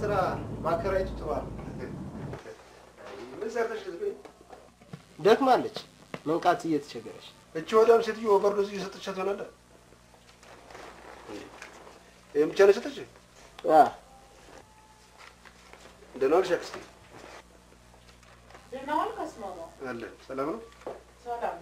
ስራ ማከራይቱ ተባለ ምን ሰርተሽ ልትበይ ደክማለች መንቃት እየተቸገረች እቺ ወዲያም ሴትዮ ኦቨርዶዝ እየሰጠቻት ሆናለ የምቻለ ሰጠች ደህና ዋልሽ አክስቴ ደህና ዋልክ አስማማ አለ ሰላም ነው ሰላም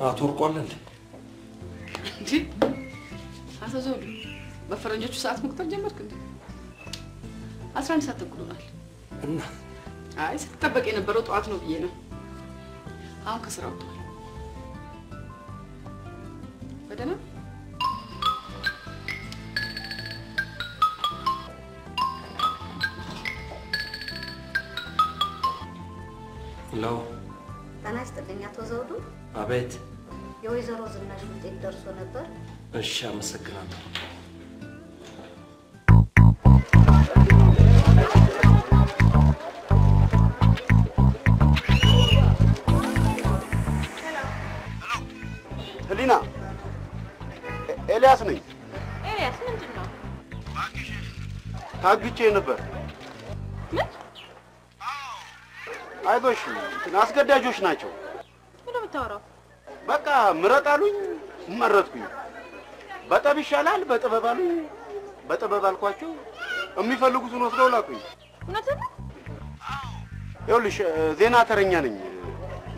አትወርቋል እንዴ አሰዘው በፈረንጆቹ ሰዓት መቁጠር ጀመርክ እንዴ 11 ሰዓት ተኩሏል እና አይ ስትጠበቅ የነበረው ጧት ነው ብዬ ነው አሁን ከስራው ወጥቷል በደህና ሄሎ ታናስተኛ ተዘውዱ አቤት የወይዘሮ ዝናሽ ውጤት ደርሶ ነበር እሺ አመሰግናለሁ ህሊና ኤልያስ ነኝ ኤልያስ ምንድነው ታግቼ ነበር ምን አይዞሽ አስገዳጆች ናቸው ምን የምታወራው በቃ ምረጣሉኝ መረጥኩኝ በጠብ ይሻላል በጥበብ አሉኝ በጥበብ አልኳቸው የሚፈልጉትን ወስደው ላኩኝ እውነትህ ነው ይኸውልሽ ዜና ተረኛ ነኝ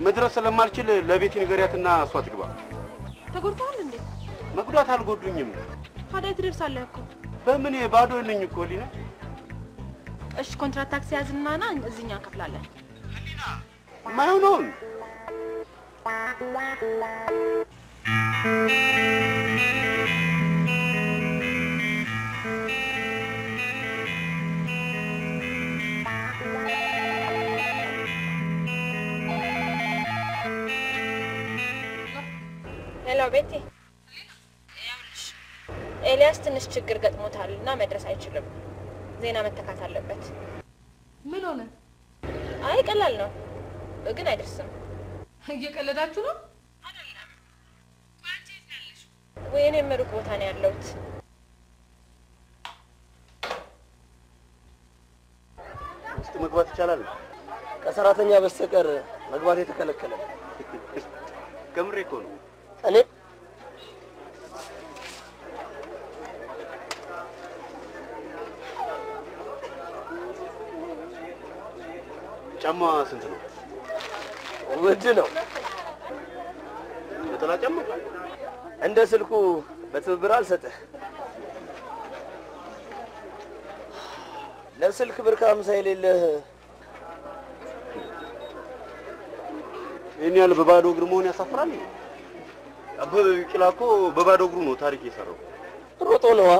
መድረስ ስለማልችል ለቤት ንገሪያትና እሷ ትግባ ተጎድተሃል እንዴ መጉዳት አልጎዱኝም ታዲያ ትደርሳለህ እኮ በምን ባዶ ነኝ እኮ ሊና እሺ ኮንትራት ታክሲ ያዝና ና እዚህኛ እንከፍላለን ሊና ማይሆነውን ሄሎ ቤቲ ኤልያስ ትንሽ ችግር ገጥሞታልና መድረስ አይችልም ዜና መተካት አለበት ምን ሆነ አይ ቀላል ነው ግን አይደርስም እየቀለዳችሁ ነው አይደለም ባንቺ ያለሽ ወይኔ ምሩቅ ቦታ ነው ያለውት ውስጥ መግባት ይቻላል ከሰራተኛ በስተቀር መግባት የተከለከለ ከምሬ እኮ ነው እኔ ጫማ ስንት ነው ውድ ነው ነጠላ ጫማ እንደ ስልኩ በትብብር አልሰጠህ ለስልክ ብር ከ50 የሌለህ እኔ ያለ በባዶ እግር መሆን ያሳፍራል አበበ ቢቂላ እኮ በባዶ እግሩ ነው ታሪክ የሰራው ሮጦ ነዋ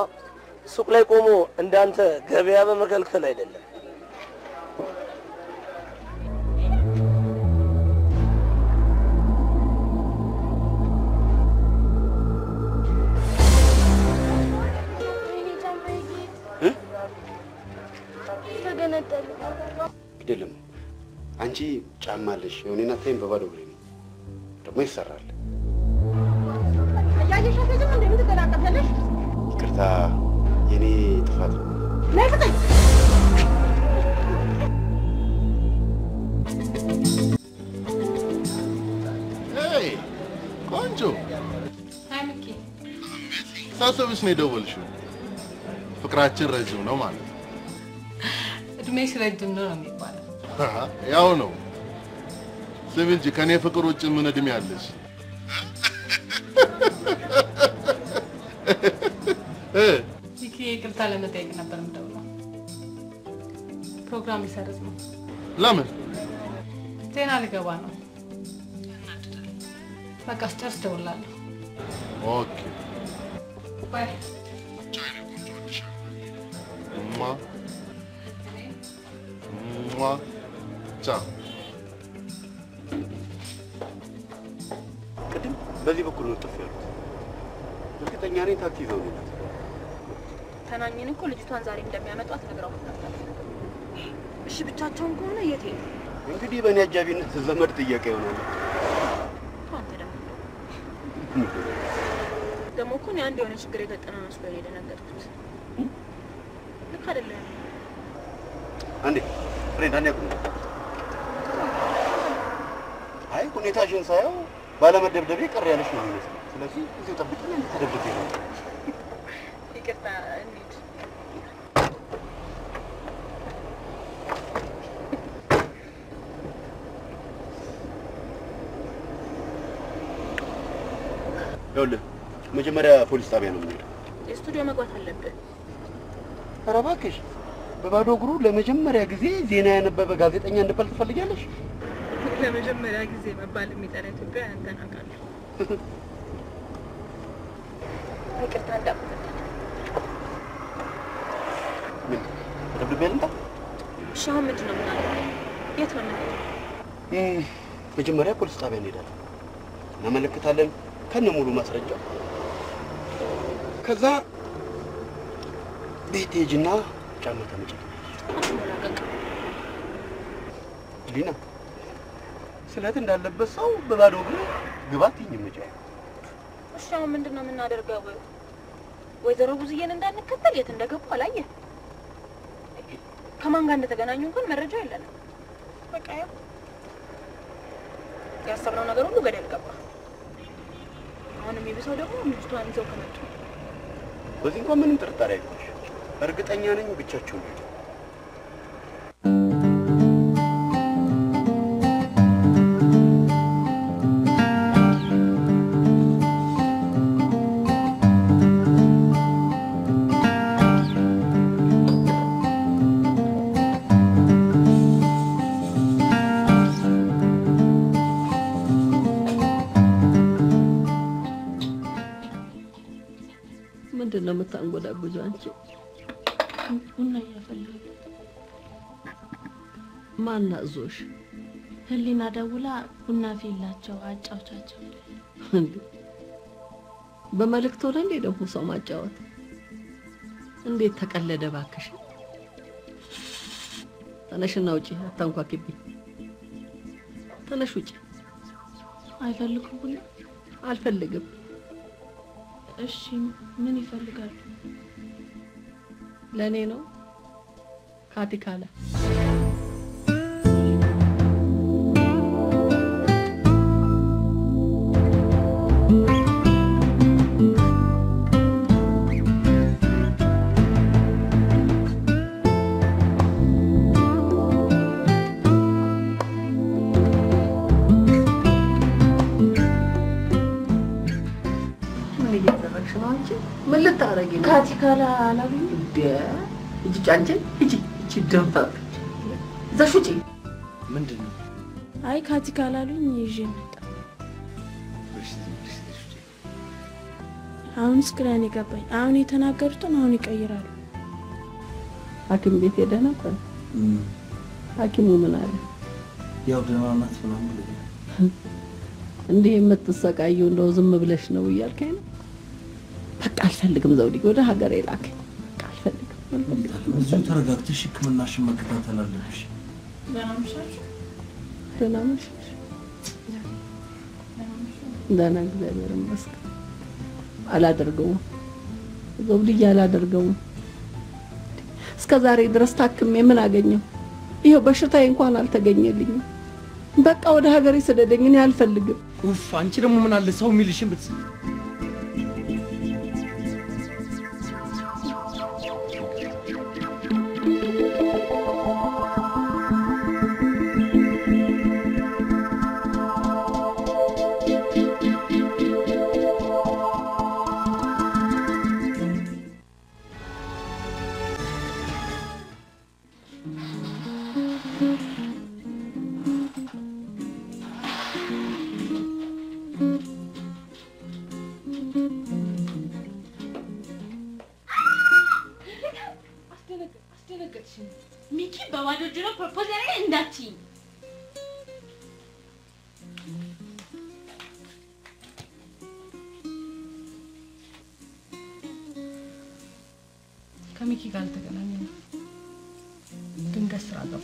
ሱቅ ላይ ቆሞ እንዳንተ ገበያ በመከልከል አይደለም አይደለም አንቺ ጫማ አለሽ የሆነና ታይም በባዶ እግሬ ነው ደግሞ ይሰራል ያየሻት ልጅ ምን እንደምትገላቀለሽ ይቅርታ የኔ ጥፋት ነው ነይ ፍጠኝ ሄይ ቆንጆ ሃይ ሚኪ ሳሰብሽ ነው የደወልሽው ፍቅራችን ረጅም ነው ማለት ነው እድሜሽ ረጅም ነው የሚባለው ያው ነው ስሚ እንጂ ከኔ ፍቅር ውጭ ምን እድሜ ያለሽ ሚኪ ይቅርታ ለመጠየቅ ነበር የምደውለው ፕሮግራም ሊሰርዝ ነው ለምን ዜና ልገባ ነው በቃ ስጨርስ እደውላለሁ ኦኬ ባይ ቻው ቅድም በዚህ በኩል ነው ጥፍ ያሉት እርግጠኛ ነኝ ታክሲ ይዘው ነው ተናኝን እኮ ልጅቷን ዛሬ እንደሚያመጧት ነግራው ነበር። እሺ ብቻቸውን ከሆነ የት ሄዱ? እንግዲህ በእኔ አጃቢነት ዘመድ ጥያቄ ይሆናል። አንተ ደግሞ እኮ ነው አንድ የሆነ ችግር የገጠመ መስሎ የደነገጥኩት። ልክ አይደለም። አንዴ ፍሬንድ አንዴ አይ ሁኔታሽን ሳየው ባለመደብደቤ ቀር ያለሽ ነው የሚመስለው። ስለዚህ እዚሁ ጠብቂኝ ተደብቄ ነው። ይቅርታ እንሂድ። ይኸውልህ መጀመሪያ ፖሊስ ጣቢያ ነው የምንሄደው። የስቱዲዮ መግባት አለብህ። ኧረ እባክሽ በባዶ እግሩ ለመጀመሪያ ጊዜ ዜና ያነበበ ጋዜጠኛ እንድባል ትፈልጊያለሽ? ለመጀመሪያ ጊዜ መባል የሚጠራ ኢትዮጵያ አንተን አውቃለሁ። ይቅርታ እንዳትመጣ። ምን ተደብድቤ ልምጣ? እሺ አሁን ምንድን ነው የምናደርገው? የት ነው የምንሄደው? መጀመሪያ ፖሊስ ጣቢያ እንሄዳለን፣ እናመለክታለን ከነ ሙሉ ማስረጃው። ከዛ ቤት ሄጅና ጫማ ተመጭልኛለሽ። ሊና ስለት እንዳለበት ሰው በባዶ እግሩ ግባት ይኝምጫ። እሺ አሁን ምንድን ነው የምናደርገው? ወይዘሮ ብዙዬን እንዳንከተል የት እንደገቡ አላየህ? ከማን ጋር እንደተገናኙ እንኳን መረጃ የለንም። በቃ ያሰብነው ነገር ሁሉ ገደል ገባ። አሁን የሚብሰው ደግሞ ልጅቷን ይዘው ከመጡ። በዚህ እንኳን ምንም ጥርጣሬ አይኖርሽ። እርግጠኛ ነኝ ብቻቸውን ነው። ምንድን ነው የምታንጎዳጉጂው አንቺ? ቡና እያፈላሁ። ማን አዞሽ? ህሊና ደውላ ቡና ፊላቸው አጫውቻቸው። በመልእክት ወደ እንዴ ደግሞ ሰው ማጫወት እንዴት ተቀለደ ባክሽ። ተነሽና ውጪ፣ አታንኳኪብኝ። ተነሽ ውጪ። አይፈልጉም ቡና? አልፈልግም። እሺ ምን ይፈልጋሉ? ለኔ ነው ካቲካላ። ምን ልታረጊ ነው? ካቲካላ አላሉኝ እንዴ? እጂ ጫንቺ እጂ ደንፋት ዘሹጪ። ምንድነው? አይ ካቲካላ አሉኝ ይዤ መጣ። አሁንስ ግራኔ ገባኝ። አሁን የተናገሩትን አሁን ይቀይራሉ። ሐኪም ቤት ሄደህ ነበር? ሐኪሙ ምን አለ? ያው ደህና ናት ምናምን ብሎኛል። እንዴ የምትሰቃየው እንደው ዝም ብለሽ ነው እያልከኝ ነው? በቃ አልፈልግም ዘውዲት፣ ወደ ሀገሬ ላከኝ። በቃ አልፈልግም። እዚሁ ተረጋግተሽ ሕክምናሽን መከታተል አለብሽ። ደህና ነሽ? ደህና ነሽ? ደህና እግዚአብሔር ይመስገን። አላደርገውም ዘውዲት፣ አላደርገውም። እስከ ዛሬ ድረስ ታክሜ ምን አገኘው? ይሄው በሽታዬ እንኳን አልተገኘልኝም። በቃ ወደ ሀገሬ ስደደኝ፣ እኔ አልፈልግም። ኡፍ አንቺ ደግሞ ምን አለ ሰው የሚልሽን ብትሰሚ። ሚኪ በባዶ እጁ ነው ፕሮፖዝ ያደረገ እንዳትዪ። ከሚኪ ጋር ተገናኘን። ድንገት ስራ ገባ።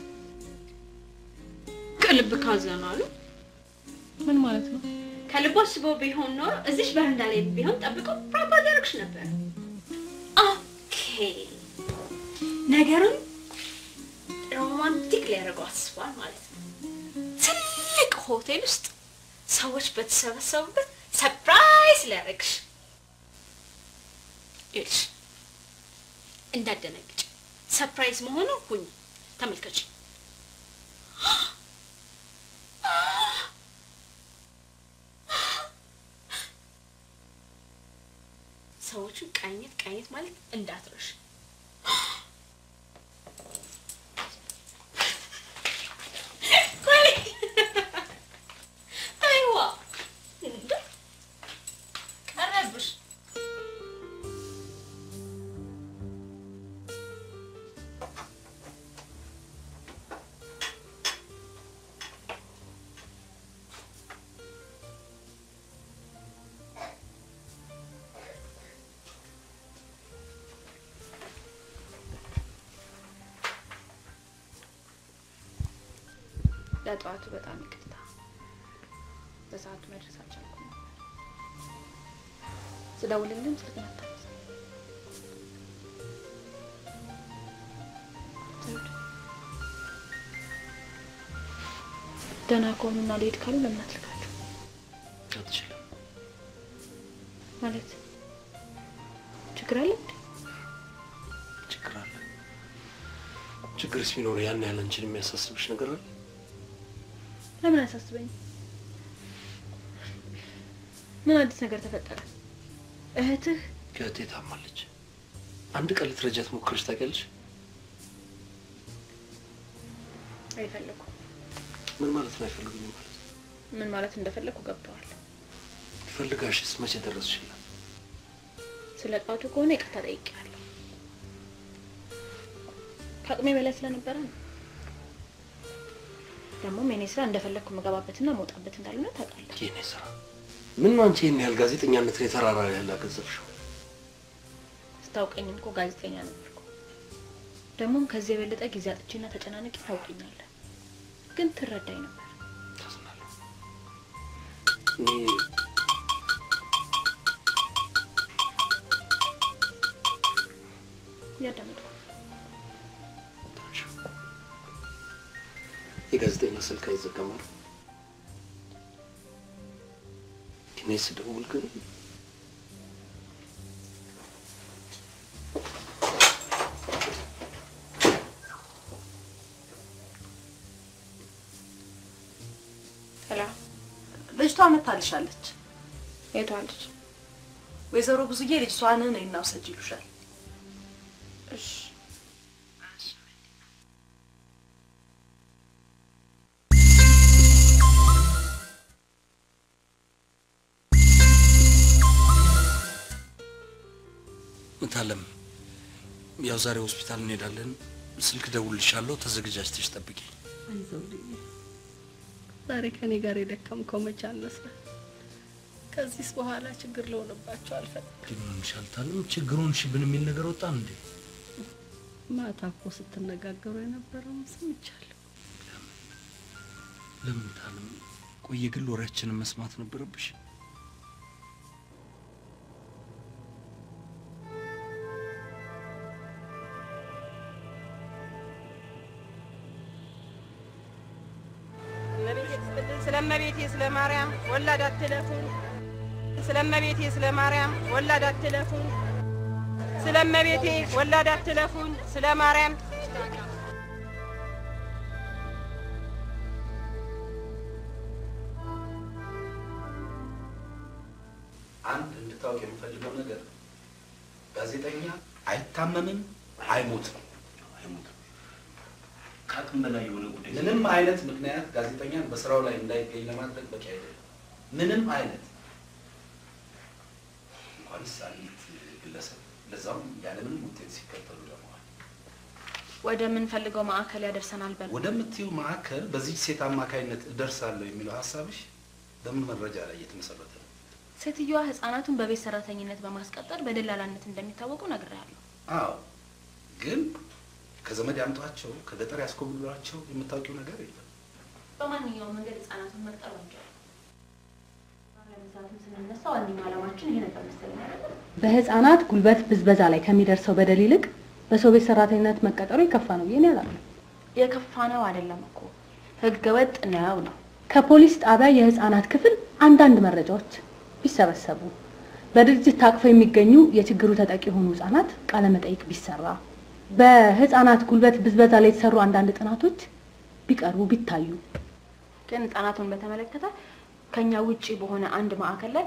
ከልብ ካዘኑ አሉ። ምን ማለት ነው? ከልብ አስበው ቢሆን ኖሮ እዚሽ በረንዳ ላይ ቢሆን ጠብቀው ፕሮፖዝ ያደርግሽ ነበር። ኦኬ ነገሩን ሮማንቲክ ሊያደርገው አስቧል ማለት ነው። ትልቅ ሆቴል ውስጥ ሰዎች በተሰበሰቡበት ሰርፕራይዝ ሊያደርግሽ። ይልሽ እንዳደነግጭ ሰርፕራይዝ መሆኑ ሁኝ ተመልከች። ሰዎቹ ቃኘት ማለት እንዳትረሽ። አይዋ ቀረብሽ። ለጧቱ በጣም ይቅርታ፣ በሰዓቱ መድረስ አልቻልኩም ነበር። ስደውልልኝ ስልክህን አታነሳም። ደህና ከሆኑና ልሄድ ካሉ ለምን አትልካቸው? አትችልም ማለት ችግር አለ እንዴ? ችግር አለ። ችግርስ ቢኖር ያን ያህል አንቺን የሚያሳስብሽ ነገር አለ? ለምን አሳስበኝ? ምን አዲስ ነገር ተፈጠረ? እህትህ ከእህቴ ታማለች። አንድ ቀን ልትረጃት ሞክረሽ ታውቂያለሽ? አይፈልጉም። ምን ማለት ነው አይፈልጉኝም ማለት? ምን ማለት እንደፈለኩ ገብተዋል። ፈልጋሽስ መቼ ደረስሽላት? ስለ ጧቱ ከሆነ ይቅርታ ጠይቄያለሁ። ከአቅሜ በላይ ስለነበረ ነው። ደግሞ የኔ ስራ እንደፈለኩ መገባበትና መውጣበት እንዳልሆነ ታውቃለህ። የኔ ስራ ምን ነው? አንቺ ይሄን ያህል ጋዜጠኛነትን የተራራ ያህል አገዘፍሽው። ስታውቀኝም እኮ ጋዜጠኛ ነበርኩ። ደግሞም ከዚህ የበለጠ ጊዜ አጥቼና ተጨናንቄ ታውቀኛለህ። ግን ትረዳኝ ነበር። ታዝናለሁ። ያዳምጡ። የጋዜጠኛ ስልክ አይዘጋም። እኔ ስደውል ግን ሰላም። ልጅቷ መታልሻለች። የቷ ልጅ? ወይዘሮ ብዙዬ ልጅቷን ነይና ውሰጂ ይሉሻል። እሺ ምታለም ያው ዛሬ ሆስፒታል እንሄዳለን። ስልክ ደውልልሻለሁ። ተዘጋጅተሽ ጠብቂ። አይዞህ ዛሬ ከኔ ጋር የደከምከው መቼ አነሰ? ከዚህስ በኋላ ችግር ለሆነባቸው አልፈልግም። ግን ምንሻልታለም ችግሩን እሺ ብን የሚል ነገር ወጣ እንዴ? ማታ እኮ ስትነጋገሩ የነበረውን ሰምቻለሁ። ለምን ታለም? ቆይ የግል ወሬያችንን መስማት ነበረብሽ? ስለመቤቴ ስለማርያም ወላድ አትለፉን። ስለመቤቴ ስለማርያም ወላድ አትለፉን። ስለመቤቴ ወላድ አትለፉን። ስለማርያም አንድ እንድታውቅ የምፈልገው ነገር ጋዜጠኛ አይታመምም፣ አይሞትም። ከአቅም በላይ የሆነ ጉዳይ ምንም አይነት ምክንያት ጋዜጠኛን በስራው ላይ እንዳይገኝ ለማድረግ በቂ አይደለም። ምንም አይነት እንኳንስ አንዲት ግለሰብ ለዛውም ያለምንም ውጤት ሲከተሉ ለመዋል ወደ ምን ፈልገው ማዕከል ያደርሰናል በል። ወደምትይው ማዕከል በዚህ ሴት አማካይነት እደርሳለሁ የሚለው ሐሳብሽ በምን መረጃ ላይ የተመሰረተ ነው? ሴትዮዋ ህፃናቱን በቤት ሰራተኝነት በማስቀጠር በደላላነት እንደሚታወቁ ነግሬያለሁ። አዎ ግን ከዘመድ ያምጧቸው ከገጠር ያስኮብሏቸው የምታውቂው ነገር የለም? በማንኛውም መንገድ ህፃናቱን መቅጠር ወንጀል ነው። ለምሳሌ ስንነሳ ዋነኛው ዓላማችን ይሄ ነበር መሰለኝ አይደል? በህፃናት ጉልበት ብዝበዛ ላይ ከሚደርሰው በደል ይልቅ በሰው ቤት ሰራተኝነት መቀጠሩ የከፋ ነው ይሄን ያላል። የከፋ ነው አይደለም እኮ ህገወጥ ነው። ከፖሊስ ጣቢያ የህፃናት ክፍል አንዳንድ መረጃዎች ቢሰበሰቡ በድርጅት ታቅፈው የሚገኙ የችግሩ ተጠቂ የሆኑ ህፃናት ቃለ መጠይቅ ቢሰራ በህፃናት ጉልበት ብዝበዛ ላይ የተሰሩ አንዳንድ ጥናቶች ቢቀርቡ ቢታዩ ግን ህፃናቱን በተመለከተ ከኛ ውጪ በሆነ አንድ ማዕከል ላይ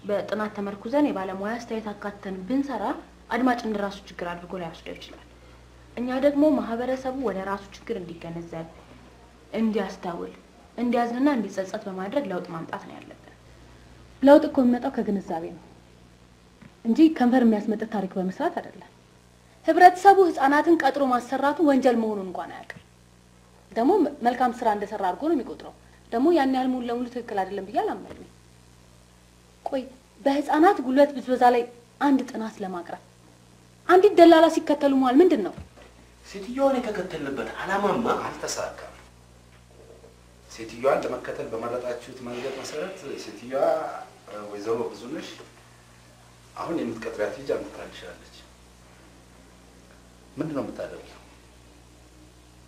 በጥናት ተመርኩዘን የባለሙያ አስተያየት አካተን ብንሰራ አድማጭ እንደራሱ ችግር አድርጎ ላይ ያስደው ይችላል። እኛ ደግሞ ማህበረሰቡ ወደ ራሱ ችግር እንዲገነዘብ እንዲያስተውል እንዲያዝንና እንዲጸጸት በማድረግ ለውጥ ማምጣት ነው ያለብን። ለውጥ እኮ የሚመጣው ከግንዛቤ ነው እንጂ ከንፈር የሚያስመጥጥ ታሪክ በመስራት አይደለም። ህብረተሰቡ ህፃናትን ቀጥሮ ማሰራቱ ወንጀል መሆኑን እንኳን አያውቅም። ደግሞ መልካም ስራ እንደሰራ አድርጎ ነው የሚቆጥረው። ደግሞ ያን ያህል ሙሉ ለሙሉ ትክክል አይደለም ብዬ አላምንም። ቆይ በህፃናት ጉልበት ብዝበዛ ላይ አንድ ጥናት ለማቅረብ አንዲት ደላላ ሲከተሉ መዋል ምንድን ነው? ሴትዮዋን የተከተልንበት ዓላማማ አልተሳካም። ሴትዮዋን ለመከተል በመረጣችሁት መንገድ መሰረት ሴትዮዋ ወይዘሮ ብዙነሽ አሁን የምትቀጥሪያት ልጅ አምጥታልሻለች። ምንድነው የምታደርጊው?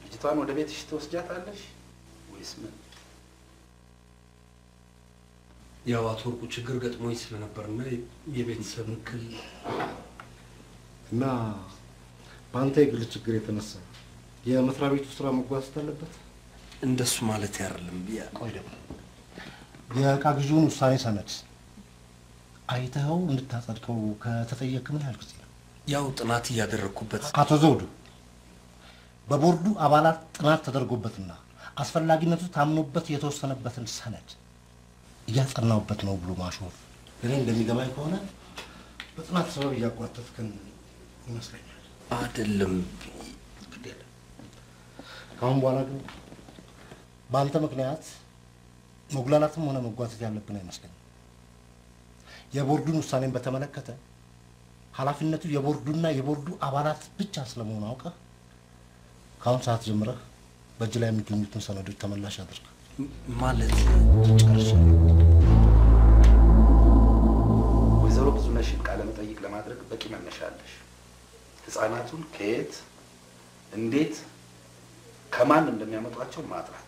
ልጅቷን ወደ ቤትሽ ትወስጃታለሽ ወይስ ምን? ያው አቶ ወርቁ ችግር ገጥሞኝ ስለነበርና የቤተሰብ ምክል እና በአንተ የግል ችግር የተነሳ የመስሪያ ቤቱ ስራ መጓዝ አለበት። እንደሱ ማለት አይደለም ቢያ ቆይ ደግሞ የዕቃ ግዢውን ውሳኔ ሰነድ አይተኸው እንድታጸድቀው ከተጠየቅ ምን ያህል ጊዜ ነው? ያው ጥናት እያደረኩበት። አቶ ዘውዱ በቦርዱ አባላት ጥናት ተደርጎበትና አስፈላጊነቱ ታምኖበት የተወሰነበትን ሰነድ እያጸናውበት ነው ብሎ ማሾፍ እኔ እንደሚገባኝ ከሆነ በጥናት ሰበብ እያቋጠጥከን ይመስለኛል። አይደለም ካሁን በኋላ ግን በአንተ ምክንያት መጉላላትም ሆነ መጓተት ያለብን አይመስለኝም። የቦርዱን ውሳኔን በተመለከተ ኃላፊነቱ የቦርዱና የቦርዱ አባላት ብቻ ስለመሆኑ አውቀህ ካሁን ሰዓት ጀምረህ በእጅ ላይ የሚገኙትን ሰነዶች ተመላሽ አድርግ። ማለት ጨርሻለሁ። ወይዘሮ ብዙነሽን ቃለ መጠይቅ ለማድረግ በቂ መነሻ አለሽ። ህፃናቱን ከየት እንዴት ከማን እንደሚያመጧቸው ማጥራት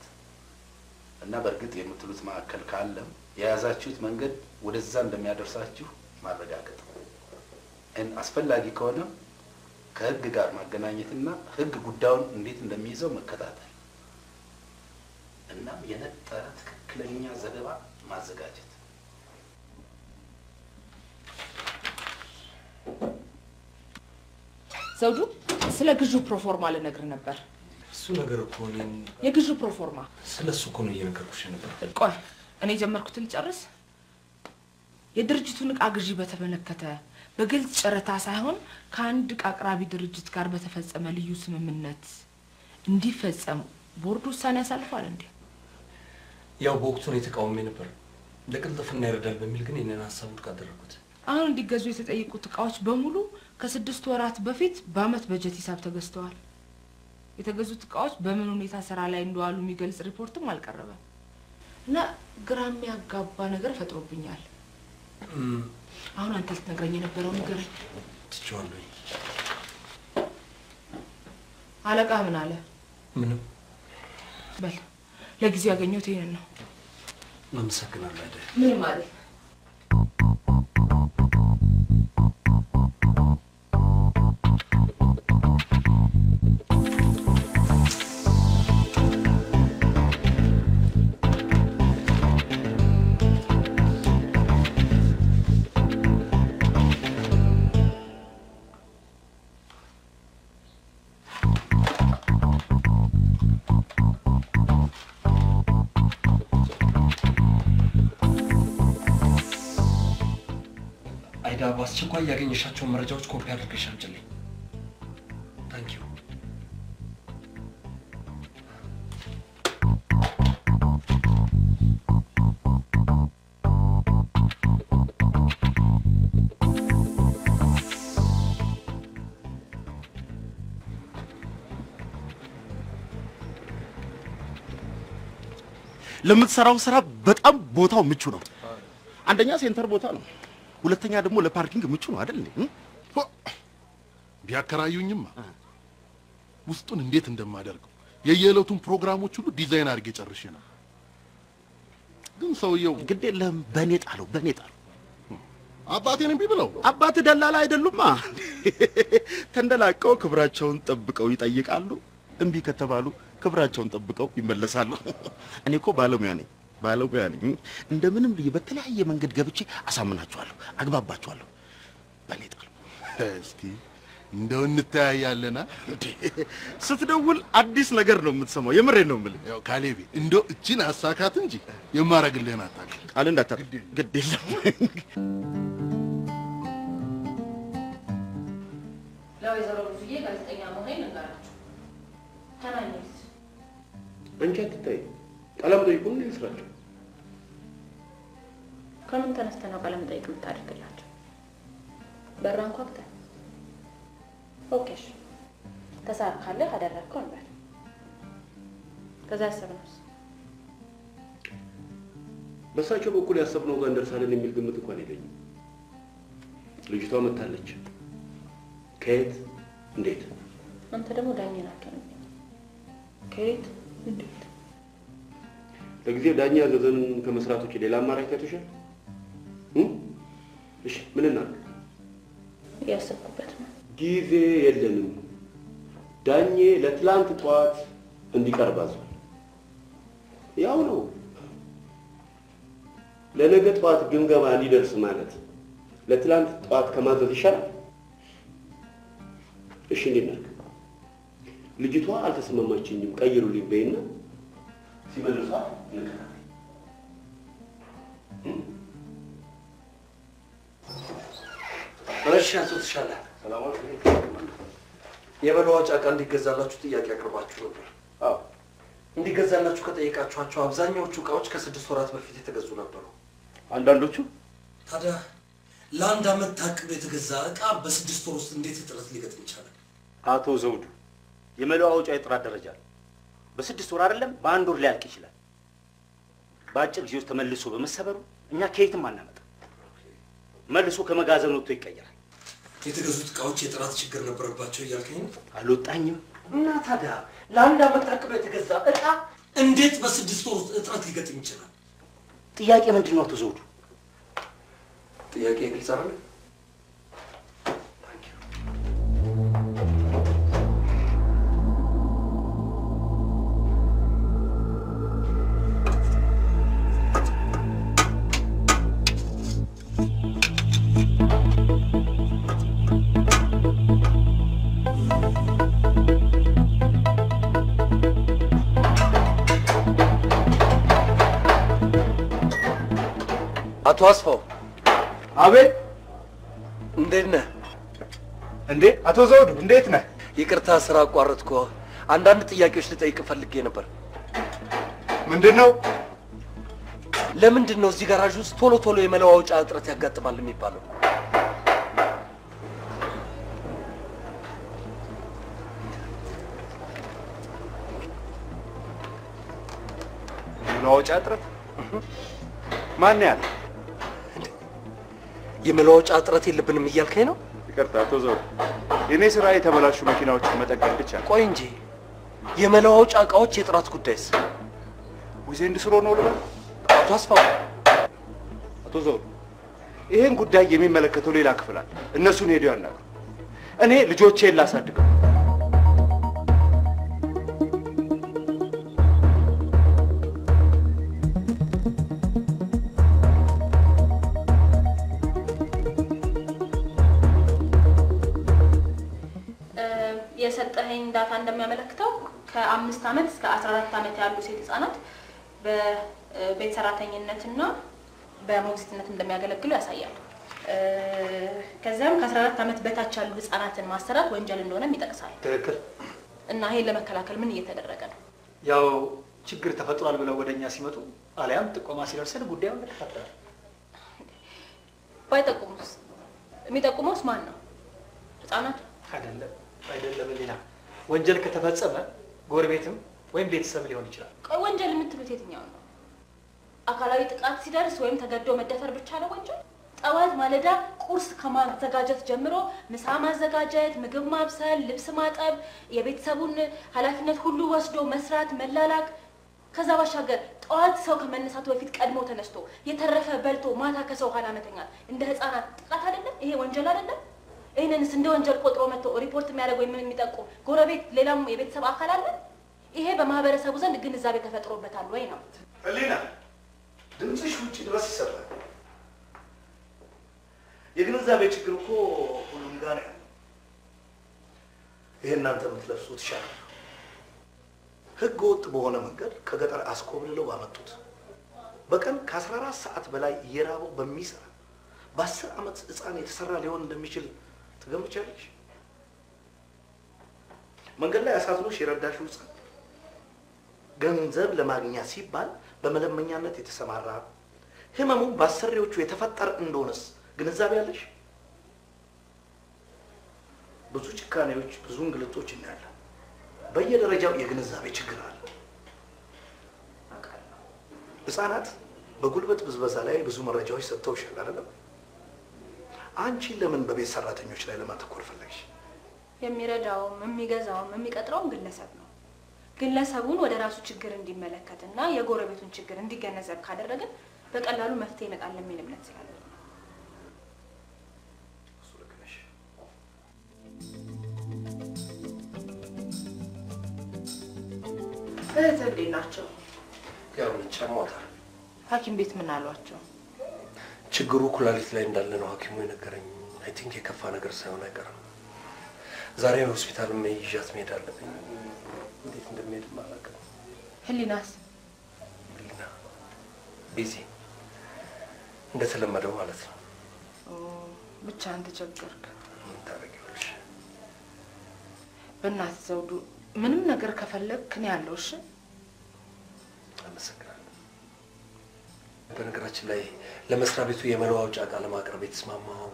እና በእርግጥ የምትሉት ማዕከል ካለም የያዛችሁት መንገድ ወደዛ እንደሚያደርሳችሁ ማረጋገጥ አስፈላጊ ከሆነ ከህግ ጋር ማገናኘትና ህግ ጉዳዩን እንዴት እንደሚይዘው መከታተል እና የነጠረ ትክክለኛ ዘገባ ማዘጋጀት። ዘውዱ ስለ ግዢ ፕሮፎርማ ልነግር ነበር። እሱ ነገር እኮ ነው የግዢ ፕሮፎርማ ስለሱ እኮ ነው እየነገርኩሽ ነበር። ቆይ እኔ ጀመርኩትን ጨርስ። የድርጅቱን ዕቃ ግዢ በተመለከተ በግልጽ ጨረታ ሳይሆን ከአንድ ዕቃ አቅራቢ ድርጅት ጋር በተፈጸመ ልዩ ስምምነት እንዲፈጸም ቦርዱ ውሳኔ ያሳልፋል እንዴ? ያው በወቅቱ ነው የተቃውሞ ነበር። ለቅልጥፍና ይረዳል በሚል ግን የኔን ሐሳብ ውድቅ አደረኩት። አሁን እንዲገዙ የተጠየቁት ዕቃዎች በሙሉ ከ6 ወራት በፊት በአመት በጀት ሂሳብ ተገዝተዋል። የተገዙት ዕቃዎች በምን ሁኔታ ስራ ላይ እንደዋሉ የሚገልጽ ሪፖርትም አልቀረበም እና ግራ የሚያጋባ ነገር ፈጥሮብኛል። አሁን አንተ ልትነግረኝ የነበረው ነገር ትችዋለሁ። አለቃ ምን አለ? ምንም። በል ለጊዜው ያገኘሁት ይሄን ነው። አመሰግናለሁ አይደል? ምን ማለት በአስቸኳይ ያገኘሻቸውን መረጃዎች ኮፒ አድርገሽ አምጪልኝ። ታንክ ዩ። ለምትሰራው ስራ በጣም ቦታው ምቹ ነው። አንደኛ ሴንተር ቦታ ነው፣ ሁለተኛ ደግሞ ለፓርኪንግ ምቹ ነው አይደል እንዴ? ቢያከራዩኝማ ውስጡን እንዴት እንደማደርገው የየዕለቱን ፕሮግራሞች ሁሉ ዲዛይን አድርጌ ጨርሼ ነው። ግን ሰውየው ግድ የለም በኔ ጣለው፣ በኔ ጣለው። አባቴን እምቢ ብለው አባት ደላላ አይደሉማ። ተንደላቀው ክብራቸውን ጠብቀው ይጠይቃሉ። እምቢ ከተባሉ ክብራቸውን ጠብቀው ይመለሳሉ። እኔ እኮ ባለሙያ ነኝ፣ ባለሙያ ነኝ። እንደምንም ብዬ በተለያየ መንገድ ገብቼ አሳምናቸዋለሁ፣ አግባባቸዋለሁ። በኔ ጣለው። እስቲ እንደው እንተያያለና ስትደውል አዲስ ነገር ነው የምትሰማው። የምሬን ነው የምልህ። ያው ካሌቤ እንደው እቺን አሳካት እንጂ የማረግልህን አታውቅም። ቃል እንዳታርግ ግድ የለም። ለወይዘሮ ብዙዬ ጋዜጠኛ መሆኔን እንገራችሁ። ተናኝስ አንቺ አትታይ ቀለም ጠይቁን ይስራቸው። ከምን ተነስተህ ነው ቀለም ጠይቅ የምታደርግላቸው? በራን ኳክተህ ኦኬሽ ተሳካለህ አደረግከው እንበል። ከዛ ያሰብነውስ በሳቸው በኩል ያሰብነው ጋር እንደርሳለን የሚል ግምት እንኳን የለኝም። ልጅቷ መታለች። ከየት እንዴት? አንተ ደግሞ ዳኛ ናቸው። ከየት እንዴት? ለጊዜው ዳኛ ያዘዘንን ከመስራት ውጪ ሌላ አማራጭ ታይቶሻል? እሺ ምን እናድርግ? ያሰብኩበት ነው። ጊዜ የለንም። ዳኜ ለትላንት ጧት እንዲቀርብ አዟል። ያው ነው ለነገ ጧት ግምገማ እንዲደርስ ማለት ለትላንት ጧት ከማዘዝ ይሻላል። እሺ እንዴት ነህ? ልጅቷ አልተስማማችኝም ቀይሩልኝ በይና ሲመልሷ እንከታተል። እሺ አቶ ተሻለ ሰላም አለይኩም። የመለዋወጫ ዕቃ እንዲገዛላችሁ ጥያቄ አቅርባችሁ ነበር። አዎ እንዲገዛላችሁ ከጠየቃችኋቸው አብዛኛዎቹ ዕቃዎች ከ6 ወራት በፊት የተገዙ ነበሩ። አንዳንዶቹ ታዲያ ለአንድ ዓመት ታቅዶ የተገዛ ዕቃ በ6 ወር ውስጥ እንዴት እጥረት ሊገጥም ይቻላል? አቶ ዘውዱ የመለዋወጫ የጥራት ደረጃ በ6 ወር አይደለም በአንድ ወር ሊያልቅ ይችላል። በአጭር ጊዜ ውስጥ ተመልሶ በመሰበሩ እኛ ከየትም አናመጣ። መልሶ ከመጋዘን ወጥቶ ይቀየራል። የተገዙት ዕቃዎች የጥራት ችግር ነበረባቸው እያልከኝ ነው? አልወጣኝም። እና ታዲያ ለአንድ ዓመት ታቅዶ የተገዛ ዕቃ እንዴት በ6 ወር ውስጥ እጥረት ሊገጥም ይችላል? ጥያቄ ምንድን ነው አቶ ዘውዱ? ጥያቄ ግልጽ አይደል? አቶ አስፋው። አቤት። እንዴት ነህ? እንዴ አቶ ዘውዱ እንዴት ነህ? ይቅርታ ስራ አቋረጥኩ። አንዳንድ ጥያቄዎች ልጠይቅ ፈልጌ ነበር። ምንድነው? ለምንድን ነው እዚህ ጋራዥ ውስጥ ቶሎ ቶሎ የመለዋወጫ እጥረት ያጋጥማል የሚባለው? መለዋወጫ እጥረት? ማን ያለ? የመለዋወጫ እጥረት የለብንም እያልከኝ ነው? ይቅርታ አቶ ዘውዱ፣ የኔ ስራ የተበላሹ መኪናዎችን መጠገን ብቻ ነው። ቆይ እንጂ የመለዋወጫ ዕቃዎች የጥራት ጉዳይስ? ዊዜንድ ስሮ ነው ልበል? አቶ አስፋው። አቶ ዘውዱ፣ ይሄን ጉዳይ የሚመለከተው ሌላ ክፍል አለ። እነሱን ሄደው ያናግሩ። እኔ ልጆቼን ላሳድገው። የሰጠኸኝ ዳታ እንደሚያመለክተው ከ5 ዓመት እስከ 14 ዓመት ያሉ ሴት ህጻናት በቤት ሰራተኝነትና በሞግዚትነት እንደሚያገለግሉ ያሳያል። ከዚያም ከ14 ዓመት በታች ያሉ ህጻናትን ማሰራት ወንጀል እንደሆነም ይጠቅሳል። ትክክል። እና ይሄን ለመከላከል ምን እየተደረገ ነው? ያው ችግር ተፈጥሯል ብለው ወደኛ ሲመጡ አለያም ጥቆማ ሲደርሰን ጉዳዩን እንከታተላለን። ባይጠቁሙስ? የሚጠቁመውስ ማን ነው? ህጻናት አይደለም ሌላ ወንጀል ከተፈጸመ ጎረቤትም ወይም ቤተሰብ ሊሆን ይችላል። ቆይ ወንጀል የምትሉት የትኛው ነው? አካላዊ ጥቃት ሲደርስ ወይም ተገዶ መደፈር ብቻ ነው ወንጀል? ጠዋት ማለዳ ቁርስ ከማዘጋጀት ጀምሮ ምሳ ማዘጋጀት፣ ምግብ ማብሰል፣ ልብስ ማጠብ፣ የቤተሰቡን ኃላፊነት ሁሉ ወስዶ መስራት፣ መላላክ፣ ከዛ ባሻገር ጠዋት ሰው ከመነሳቱ በፊት ቀድሞ ተነስቶ የተረፈ በልቶ ማታ ከሰው ኋላ መተኛት እንደ ህፃናት ጥቃት አይደለም? ይሄ ወንጀል አይደለም? ይሄንንስ እንደ ወንጀል ቆጥሮ መጥቶ ሪፖርት የሚያደርግ ወይ ምን የሚጠቁም ጎረቤት፣ ሌላም የቤተሰብ አካል አለ? ይሄ በማህበረሰቡ ዘንድ ግንዛቤ ተፈጥሮበታል ወይ ነው? ህሊና ድምፅሽ ውጭ ድረስ ይሰማል። የግንዛቤ ችግር እኮ ሁሉም ጋር ነው። ይሄ እናንተ የምትለብሱት ይሻላል። ህገ ወጥ በሆነ መንገድ ከገጠር አስኮብልለው ባመጡት በቀን ከ14 ሰዓት በላይ እየራበው በሚሰራ በ10 ዓመት ህፃን የተሰራ ሊሆን እንደሚችል ትገምቻለሽ? መንገድ ላይ አሳዝኖሽ የረዳሽው ህፃን ገንዘብ ለማግኛ ሲባል በመለመኛነት የተሰማራ ህመሙን በአሰሪዎቹ የተፈጠረ እንደሆነስ ግንዛቤ ያለሽ? ብዙ ጭካኔዎች፣ ብዙ እንግልቶች እናያለን። በየደረጃው የግንዛቤ ችግር አለ። ህፃናት በጉልበት ብዝበዛ ላይ ብዙ መረጃዎች ሰጥተውሻል አይደለም? አንቺ ለምን በቤት ሰራተኞች ላይ ለማተኮር ፈለግሽ? የሚረዳውም የሚገዛውም የሚቀጥረውም ግለሰብ ነው። ግለሰቡን ወደ ራሱ ችግር እንዲመለከትና የጎረቤቱን ችግር እንዲገነዘብ ካደረግን በቀላሉ መፍትሄ ይመጣል የሚል እምነት ስላለ ነው። እህት እንዴት ናቸው? ያው ጨሞታል። ሐኪም ቤት ምን አሏቸው? ችግሩ ኩላሊት ላይ እንዳለ ነው ሐኪሙ የነገረኝ። አይ ቲንክ የከፋ ነገር ሳይሆን አይቀርም። ዛሬ ሆስፒታል ይዣት መሄድ አለብኝ። እንዴት እንደሚሄድ አላውቅም። ህሊናስ? ህሊና ቢዚ እንደተለመደው ማለት ነው። ብቻ አንተ ቸገርክ። ምን ታደርጊዋለሽ? በእናትህ ዘውዱ ምንም ነገር ከፈለግክ እኔ ያለው። እሺ አመሰግናለሁ። በነገራችን ላይ ለመስሪያ ቤቱ የመለዋወጫ ዕቃ ለማቅረብ የተስማማው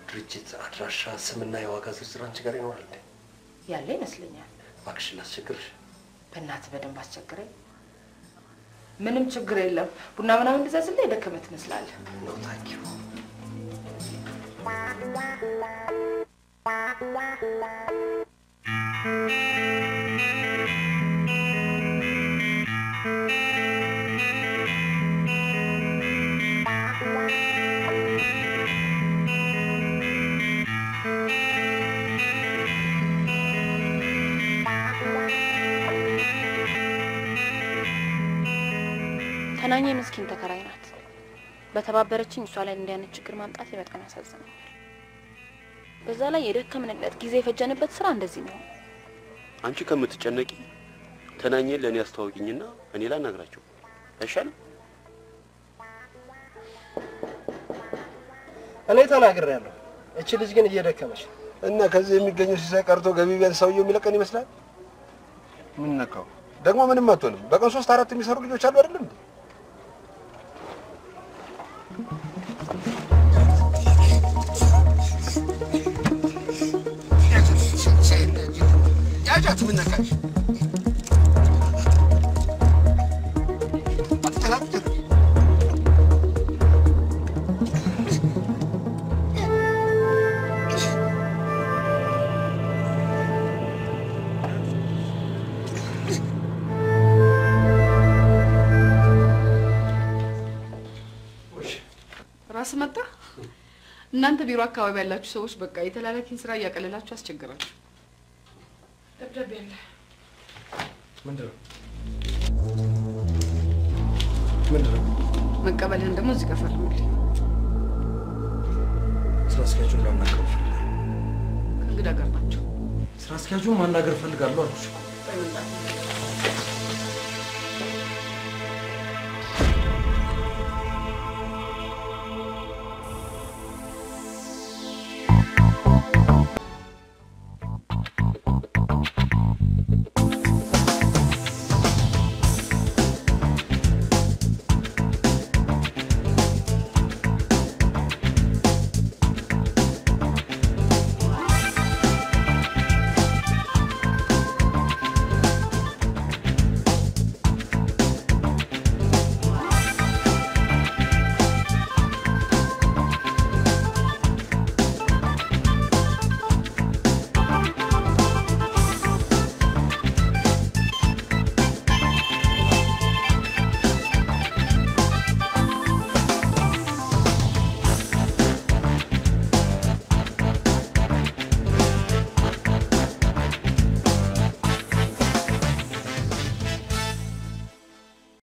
ድርጅት አድራሻ፣ ስምና የዋጋ ዝርዝር አንቺ ጋር ይኖራል እንዴ? ያለ ይመስለኛል። እባክሽ ላስቸግርሽ። በእናትህ በደንብ አስቸግረኝ። ምንም ችግር የለም። ቡና ምናምን ልዘዝልህ? የደከመህ ትመስላለህ። ኖ ታንኪዩ። ተናኘ ምስኪን ተከራይ ናት። በተባበረችኝ እሷ ላይ እንዲህ አይነት ችግር ማምጣት በጣም ያሳዝናል። በዛ ላይ የደከምንበት ጊዜ የፈጀንበት ስራ እንደዚህ ነው። አንቺ ከምትጨነቂ ተናኘን ለኔ አስተዋውቂኝና እኔ ላናግራቸው አይሻልም? እኔ ተናግሬያለሁ። እቺ ልጅ ግን እየደከመች እና ከዚህ የሚገኘው ሲሳይ ቀርቶ ገቢ ቢያንስ ሰውየው የሚለቀን ይመስላል። ምን ነካው? ደግሞ ምንም አትሆንም። በቀን 3-4 የሚሰሩ ልጆች አሉ አይደለም እንዴ? ያጃት ምን ነካሽ? አትተላብተር ራስ መጣ። እናንተ ቢሮ አካባቢ ያላችሁ ሰዎች በቃ የተላላኪን ስራ እያቀለላችሁ አስቸግራችሁ። ደብዳቤ አለ። ምንድነው? መቀበልህን ደግሞ እዚህ ጋር ፈርምልኝ። ስራ አስኪያጁን ላናገር እፈልጋለሁ። ከእንግዳ ጋር ናቸው። ስራ አስኪያጁን ማናገር እፈልጋለሁ አልኩሽ እኮ። በይ መጣ